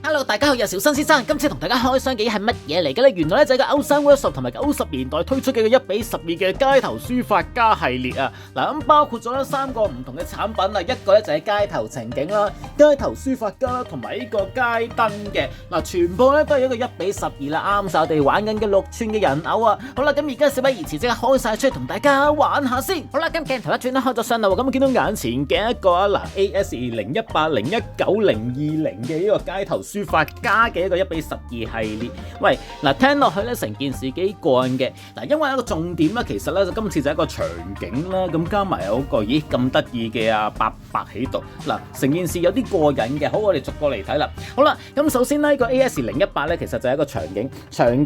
Hello， 大家好，有小新先生，今次同大家開箱嘅係乜嘢嚟嘅咧？原來咧就係個歐山 Workshop 同埋90年代推出嘅個1:12嘅街頭書法家系列啊！嗱，咁包括咗3個唔同嘅產品啊，一個咧就係街頭情景啦、街頭書法家啦，同埋呢個街燈嘅嗱，全部咧都係一個1:12啦，啱晒我哋玩緊嘅6寸嘅人偶啊！好啦，咁而家事不宜遲，即刻開晒出嚟同大家玩下先。好啦，咁鏡頭一轉啦，開咗箱啦，咁見到眼前嘅一個啊嗱 AS018、019、020嘅呢個街頭書法家嘅一個1:12系列，喂嗱，聽落去咧成件事幾過癮嘅嗱，因為一個重點咧，其實咧今次就係一個場景啦，咁加埋有個咦咁得意嘅阿伯伯喺度嗱，成件事有啲過癮嘅，好，我哋逐個嚟睇啦。好啦，咁首先呢個 AS018咧，其實就係一個場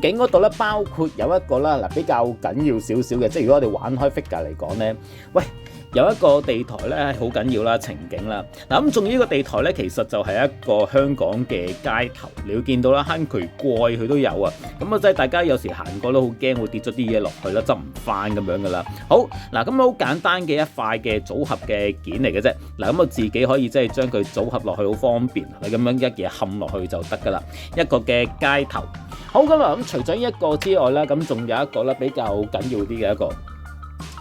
景嗰度咧，包括有一個啦嗱比較緊要少少嘅，即係如果我哋玩開 figure 嚟講咧，喂。有一個地台咧好緊要啦，情景啦。嗱咁，仲要呢個地台咧，其實就係一個香港嘅街頭，你會見到啦，坑渠蓋佢都有啊。咁啊，即係大家有時行過都好驚會跌咗啲嘢落去啦，執唔翻咁樣噶啦。好嗱，咁好簡單嘅一塊嘅組合嘅件嚟嘅啫。嗱咁我自己可以即係將佢組合落去好方便，你咁樣一嘢冚落去就得噶啦。一個嘅街頭。好咁啊，咁除咗一個之外咧，咁仲有一個咧比較緊要啲嘅一個。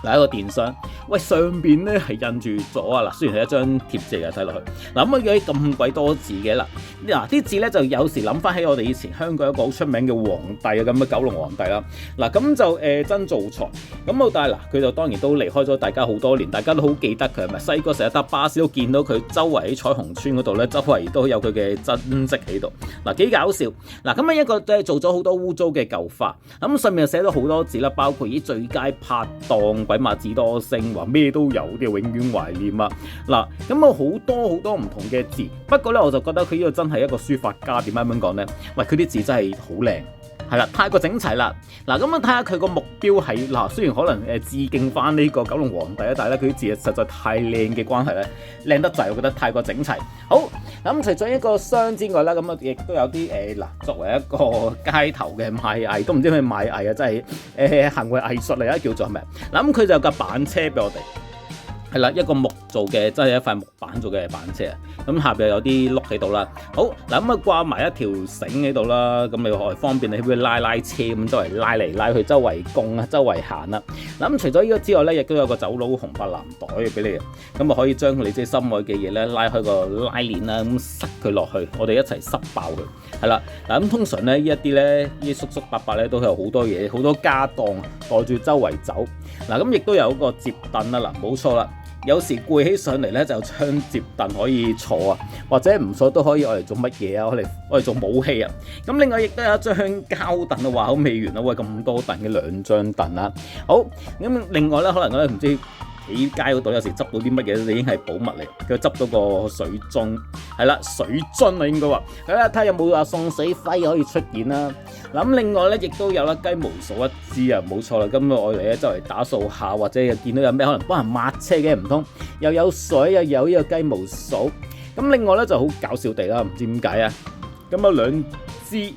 嗱，一個電箱，喂，上邊咧係印住咗啊！嗱，雖然係一張貼紙啊，睇落去嗱，咁啊咁鬼多字嘅嗱啲字咧就有時諗翻起我哋以前香港一個好出名嘅皇帝啊，咁嘅九龍皇帝啦。嗱，咁就曾灶財咁但係嗱，佢就當然都離開咗大家好多年，大家都好記得佢係咪？細個成日搭巴士都見到佢，周圍喺彩虹村嗰度咧，周圍都有佢嘅真跡喺度。嗱，幾搞笑嗱！咁一個即係做咗好多污糟嘅舊法，咁上面又寫咗好多字啦，包括最佳拍檔。鬼馬智多星話咩都有啲，永遠懷念啊！嗱，咁啊好多唔同嘅字，不過咧我就覺得佢呢個真係一個書法家，點解咁講咧？喂，佢啲字真係好靚，係啦，太過整齊啦！嗱，咁啊睇下佢個目標係嗱，雖然可能致敬翻呢個九龍皇帝啊，但係咧佢啲字實在太靚嘅關係咧，靚得滯，我覺得太過整齊。好，咁除咗一個箱之外啦，咁啊亦都有啲嗱，作為一個街頭嘅賣藝，都唔知佢賣藝啊，真係行為藝術嚟啊，叫做係咪？嗱，咁佢就有架板車俾我哋。係啦，一個木做嘅，真係一塊木板做嘅板車啊！咁下邊有啲碌喺度啦。好嗱，咁啊掛埋一條繩喺度啦，咁你可以方便你去拉車咁周圍拉嚟拉去，周圍供啊，周圍行啦。嗱咁除咗呢個之外咧，亦都有個走佬紅白藍袋俾你，咁啊可以將你即係心愛嘅嘢咧拉開個拉鏈啦，咁塞佢落去，我哋一齊塞爆佢。係啦，嗱咁通常咧呢一啲咧，呢啲叔叔伯伯咧都有好多嘢，好多家當袋住周圍走。嗱咁亦都有個摺凳啦，嗱冇錯啦。有時攰起上嚟咧，就將摺凳可以坐啊，或者唔坐都可以愛嚟做乜嘢啊？我嚟做武器啊！咁另外亦都有一張膠凳啊，話好未完啊！喂，咁多凳嘅2張凳啊！好咁，另外咧可能咧唔知。喺街嗰度有時執到啲乜嘢，已經係寶物嚟。佢執到個水樽，係啦，水樽啊應該話，睇下睇下有冇話送水徽可以出現啦。嗱咁另外咧，亦都有啦雞毛掃一支啊，冇錯啦。咁我哋咧周圍打掃下，或者又見到有咩可能幫人抹車嘅，唔通又有水又有呢個雞毛掃。咁另外咧就好搞笑地啦，唔知點解啊。咁有2支。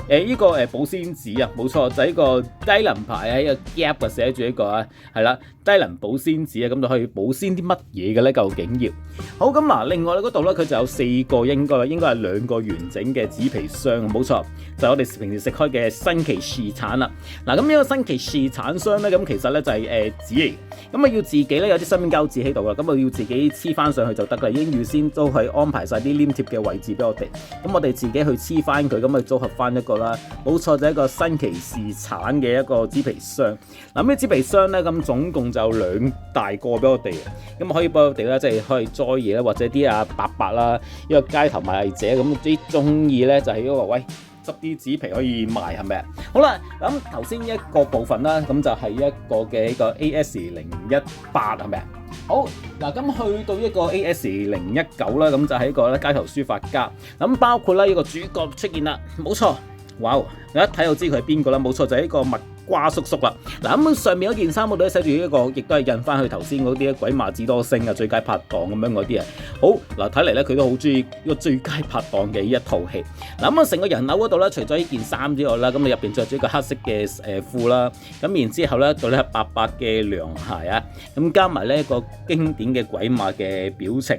呢個保鮮紙啊，冇錯，就係呢個低能牌啊，呢個 gap 啊寫住呢個啊，係啦，低能保鮮紙啊，咁就可以保鮮啲乜嘢嘅咧？究竟要好咁嗱，另外咧嗰度咧佢就有4個應該係2個完整嘅紙皮箱，冇錯，就係我哋平時食開嘅新奇士橙啦。嗱咁呢個新奇士橙箱咧，咁其實咧就係紙嚟，咁啊要自己咧有啲新膠紙喺度啦，咁啊要自己黐翻上去就得啦，已經預先都係安排晒啲黏貼嘅位置俾我哋，咁我哋自己去黐翻佢，咁啊組合翻一個啦，冇錯就係一個新奇士橙嘅一個紙皮箱。嗱呢紙皮箱咧，咁總共就2大個俾我哋，咁可以俾我哋咧，即係可以栽嘢啦，或者啲伯伯啦，呢個街頭賣藝者咁啲中意咧，就係呢個喂執啲紙皮可以賣係咪啊？好啦，咁頭先一個部分啦，咁就係一個嘅呢個 AS018係咪啊？好嗱，咁去到一個 AS019啦，咁就係一個咧街頭書法家，咁包括啦呢個主角出現啦，冇錯，哇！你一睇就知佢係邊個啦，冇錯就係呢個麥瓜叔叔啦。嗱咁上面嗰件衫我都寫住一個，亦都係印翻去頭先嗰啲鬼馬智多星啊、最佳拍檔咁樣嗰啲啊。好嗱，睇嚟咧佢都好中意呢個最佳拍檔嘅呢一套戲。嗱咁啊，成個人偶嗰度咧，除咗呢件衫之外啦，咁你入邊着咗一個黑色嘅褲啦，咁然之後咧到咧白白嘅涼鞋啊，咁加埋呢一個經典嘅鬼馬嘅表情。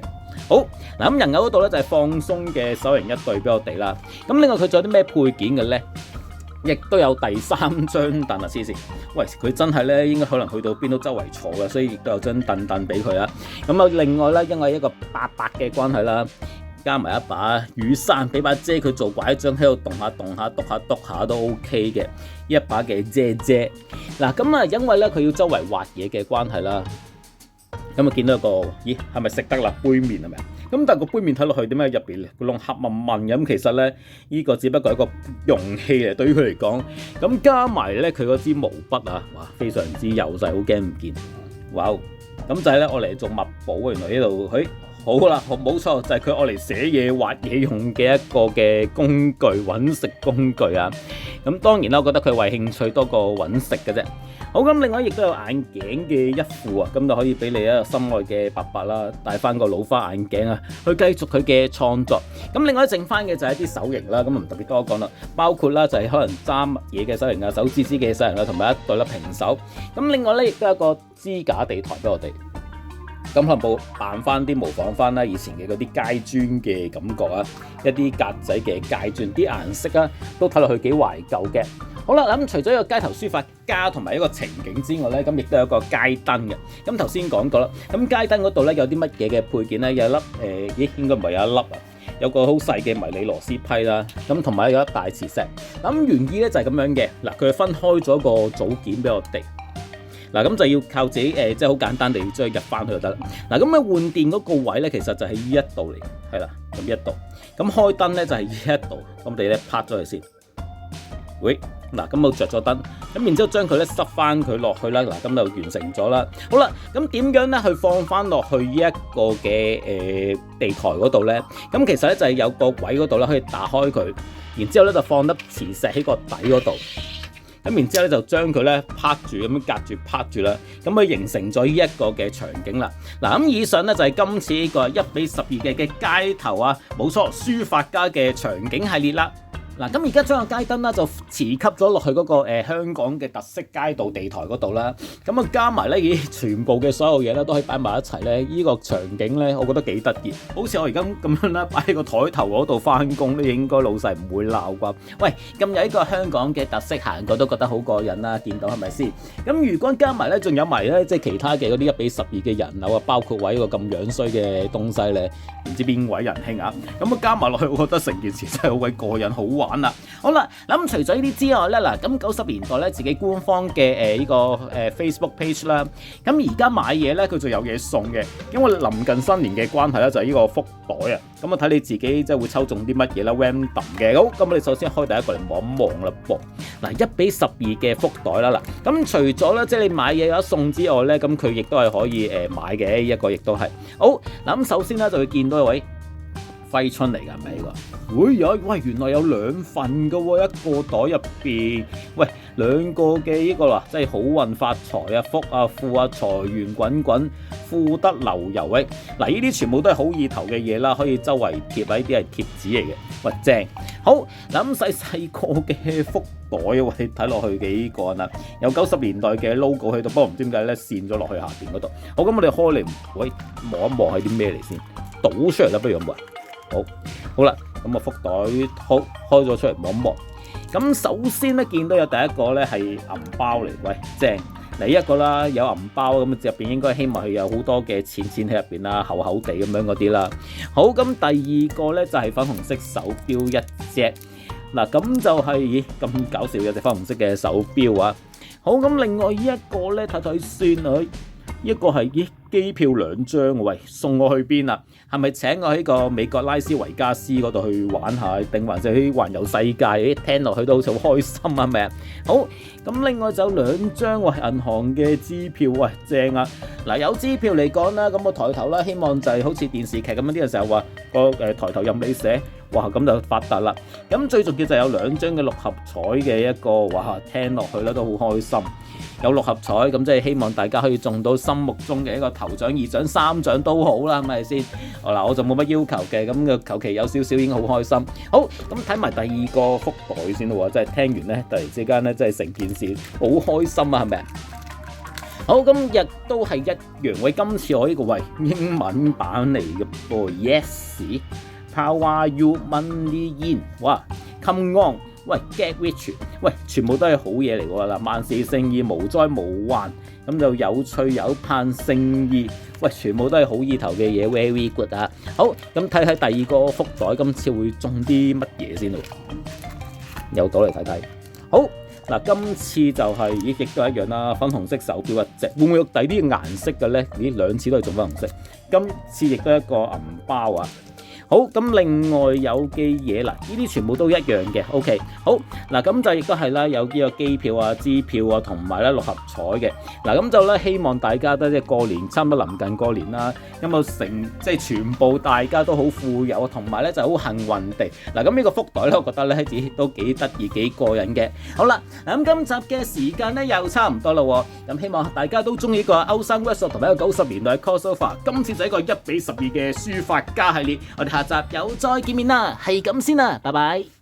好嗱，咁人偶嗰度咧就係放鬆嘅手型一對俾我哋啦。咁另外佢仲有啲咩配件嘅咧？亦都有第3張凳啊！黐線，喂，佢真係咧應該可能去到邊都周圍坐嘅，所以亦都有張凳俾佢啦。咁啊，另外咧因為一個伯伯嘅關係啦，加埋一把雨傘，俾把遮佢做拐杖喺度動下，篤下都 OK 嘅一把嘅遮。嗱，咁啊，因為咧佢要周圍畫嘢嘅關係啦，咁啊見到一個，咦，係咪食得啦杯麵係咪？咁但係個杯麵睇落去點解入邊個窿黑濛濛咁？其實咧呢個只不過係一個容器嚟，對於佢嚟講。咁加埋咧佢嗰支毛筆啊，哇，非常之幼細，好驚唔見。哇！咁就係咧我嚟做墨寶，原來呢度，好啦，冇錯，就係佢愛嚟寫嘢畫嘢用嘅一個嘅工具，揾食工具啊。咁當然啦，我覺得佢為興趣多過揾食嘅啫。好，咁另外亦都有眼鏡嘅一副啊，咁就可以俾你一個心愛嘅伯伯啦，戴翻個老花眼鏡啊，去繼續佢嘅創作。咁另外剩翻嘅就係一啲手型啦，咁唔特別多講啦，包括啦就係可能揸嘢嘅手型啊，手指嘅手型啊，同埋一對啦平手。咁另外咧亦都有一個支架地台俾我哋。咁可能扮翻啲模仿翻啦以前嘅嗰啲階磚嘅感覺啊，一啲格仔嘅階磚，啲顏色啊都睇落去幾懷舊嘅。好啦，咁除咗一個街頭書法家同埋一個情景之外咧，咁亦都有一個街燈嘅。咁頭先講過啦，咁街燈嗰度咧有啲乜嘢嘅配件咧？有一粒應該唔係有一粒啊，有個好細嘅迷你螺絲批啦，咁同埋有一大磁石。咁原意咧就係咁樣嘅。嗱，佢分開咗個組件俾我哋。嗱，咁就要靠自己即係好簡單地將佢入翻去就得啦。嗱，咁換電嗰個位咧，其實就係呢一度嚟，係啦，咁呢一度。咁開燈咧就係呢一度，咁我哋咧拍咗佢先。喂，嗱，咁我着咗燈，咁然之後將佢咧塞翻佢落去啦。嗱，咁就完成咗啦。好啦，咁點樣咧去放翻落去呢一個嘅地台嗰度咧？咁其實咧就係有個位嗰度咧可以打開佢，然之後咧就放粒磁石喺個底嗰度。咁然之後咧就將佢咧拍住咁樣隔住拍住啦，咁佢形成咗呢一個嘅場景啦。嗱，咁以上咧就係今次呢個1:12嘅街頭啊，冇錯，書法家嘅場景系列啦。嗱，咁而家將個街燈啦就磁吸咗落去嗰個香港嘅特色街道地台嗰度啦，咁啊加埋咧，全部嘅所有嘢咧都可以擺埋一齊咧，呢個場景咧，我覺得幾得意。好似我而家咁樣啦，擺喺個台頭嗰度翻工咧，應該老細唔會鬧啩？喂，咁有一個香港嘅特色行過都覺得好過癮啦，見到係咪先？咁如果加埋咧，仲有埋咧，即係其他嘅嗰啲1:12嘅人偶啊，包括位一個咁樣衰嘅東西咧，唔知邊位仁兄啊？咁啊加埋落去，我覺得成件事真係好鬼過癮，好玩啦！好啦，咁除咗呢啲之外咧，嗱，咁90年代咧自己官方嘅呢個Facebook page 啦，咁而家買嘢咧佢就有嘢送嘅，因為臨近新年嘅關係咧，就係呢個福袋啊，咁啊睇你自己即係會抽中啲乜嘢啦 ，random 嘅。好，咁我哋首先開第一個嚟望一望啦噃。嗱，1:12嘅福袋啦，嗱，咁除咗咧即係你買嘢有得送之外咧，咁佢亦都係可以買嘅，一個亦都係。好，嗱，咁首先咧就會見到一位揮春嚟㗎，係咪呢個？喂，原來有2份㗎喎，一個袋入邊，喂，2個嘅呢個啦，即係好運發財啊，福啊，富啊，財源滾滾，富得流油喂！嗱，呢啲全部都係好意頭嘅嘢啦，可以周圍貼，呢啲係貼紙嚟嘅，喂，正。好，嗱，咁細個嘅福袋，喂，睇落去幾個啦，有90年代嘅 logo 喺度，不過唔知點解咧跣咗落去下邊嗰度。好，咁我哋開嚟，喂，望一望係啲咩嚟先，倒出嚟啦，不如咁話。好啦，咁啊福袋開咗出嚟望一望。咁首先咧見到有第一個咧係銀包嚟，喂，正。第一個啦，有銀包咁入邊應該希望佢有好多嘅錢喺入邊啦，厚厚地咁樣嗰啲啦。好，咁第二個咧就係粉紅色手錶一隻。嗱，咁就係咁搞笑嘅隻粉紅色嘅手錶啊。好，咁另外呢一個咧睇睇先啊。一個係機票2張，喂，送我去邊啊？係咪請我喺個美國拉斯維加斯嗰度去玩下，定還是去環遊世界？聽落去都好似好開心啊，係咪啊？好，咁另外就有2張喂銀行嘅支票，喂，正啊！嗱，有支票嚟講啦，咁我抬頭啦，希望就係好似電視劇咁樣，啲人成日話個抬頭任你寫，哇，咁就發達啦！咁最重要就有2張嘅6合彩嘅一個，哇，聽落去咧都好開心。有6合彩，咁即係希望大家可以中到心目中嘅一個頭獎、2獎、3獎都好啦，係咪先？嗱，我就冇乜要求嘅，咁就求其有少少已經好開心。好，咁睇埋第二個福袋先咯喎，即係聽完咧，突然之間咧，真係成件事好開心啊，係咪啊？好，咁亦都係一樣。喂，今次我呢個英文版嚟嘅噃 ，Yes，Power You Money In， 哇 ，Come On， 喂 ，Get Rich， 喂，全部都係好嘢嚟㗎啦，萬事勝意，無災無患，咁就有趣有盼勝意，喂，全部都係好意頭嘅嘢 ，very good 啊！好，咁睇睇第二個福袋，今次會中啲乜嘢先咯？有到嚟睇睇，好。嗱，今次就係亦都一樣啦，粉紅色手錶一隻，會唔會有第啲顏色嘅咧？咦，兩次都係中粉紅色，今次亦都一個銀包啊！好，咁另外有嘅嘢啦，呢啲全部都一樣嘅 ，OK。好，嗱咁就亦都係啦，有呢個機票啊、支票啊，同埋咧六合彩嘅。嗱咁就咧，希望大家都即係過年，差唔多臨近過年啦，咁啊即係全部大家都好富有，同埋咧就好幸運地。嗱咁呢個福袋咧，我覺得咧都幾得意、幾過癮嘅。好啦，咁今集嘅時間咧又差唔多啦喎，咁希望大家都中意個歐生 Workshop 同埋一個90年代 crossover。今次就係一個1:12嘅書法家系列，我哋下集又再見面啦，係咁先啦，拜拜。